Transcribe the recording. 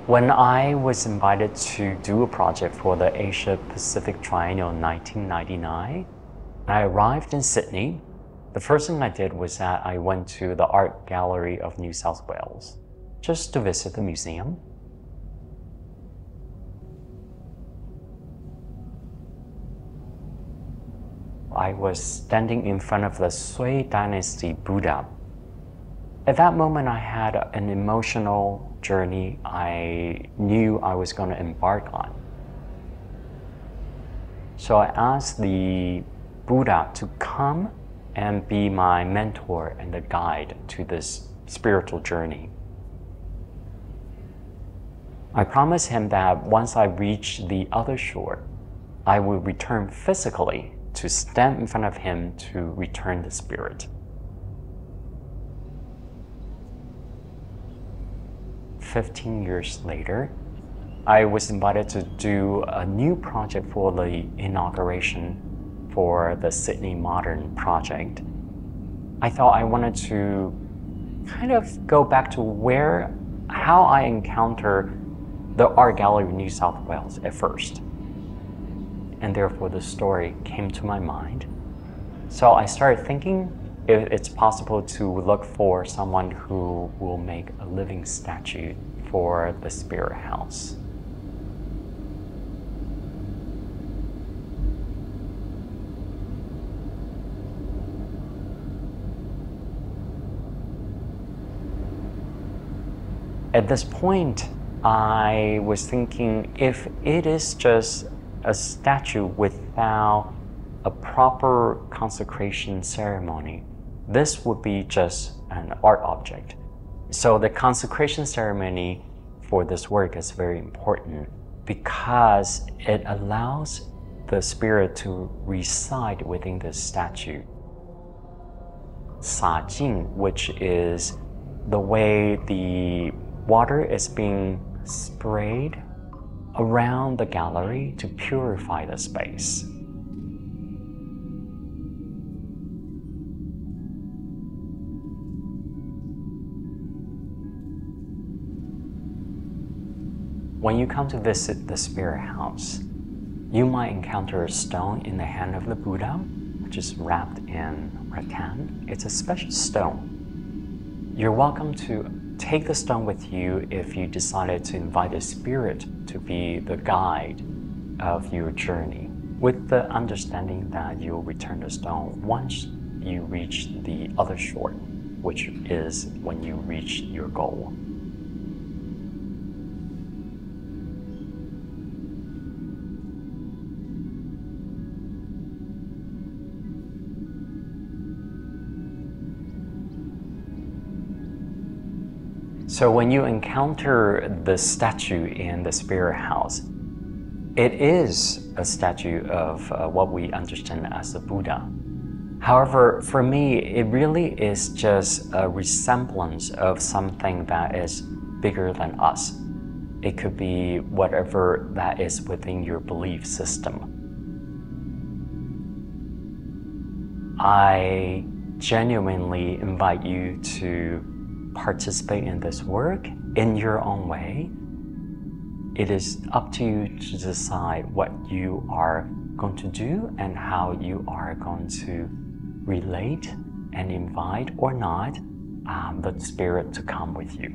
When I was invited to do a project for the Asia Pacific Triennial in 1999, I arrived in Sydney. The first thing I did was that I went to the Art Gallery of New South Wales just to visit the museum. I was standing in front of the Sui Dynasty Buddha. At that moment, I had an emotional journey I knew I was going to embark on. So I asked the Buddha to come and be my mentor and the guide to this spiritual journey. I promised him that once I reached the other shore, I would return physically to stand in front of him to return the spirit. 15 years later, I was invited to do a new project for the inauguration for the Sydney Modern Project. I thought I wanted to kind of go back to how I encountered the Art Gallery of New South Wales at first. And therefore the story came to my mind. So I started thinking if it's possible to look for someone who will make a living statue for the Spirit House. At this point, I was thinking if it is just a statue without a proper consecration ceremony, this would be just an art object. So the consecration ceremony for this work is very important because it allows the spirit to reside within the statue. 洒净, which is the way the water is being sprayed around the gallery to purify the space. When you come to visit the Spirit House, you might encounter a stone in the hand of the Buddha, which is wrapped in rattan. It's a special stone. You're welcome to take the stone with you if you decided to invite a spirit to be the guide of your journey, with the understanding that you'll return the stone once you reach the other shore, which is when you reach your goal. So when you encounter the statue in the Spirit House, it is a statue of what we understand as the Buddha. However, for me, it really is just a resemblance of something that is bigger than us. It could be whatever that is within your belief system. I genuinely invite you to participate in this work in your own way. It is up to you to decide what you are going to do and how you are going to relate and invite or not the spirit to come with you.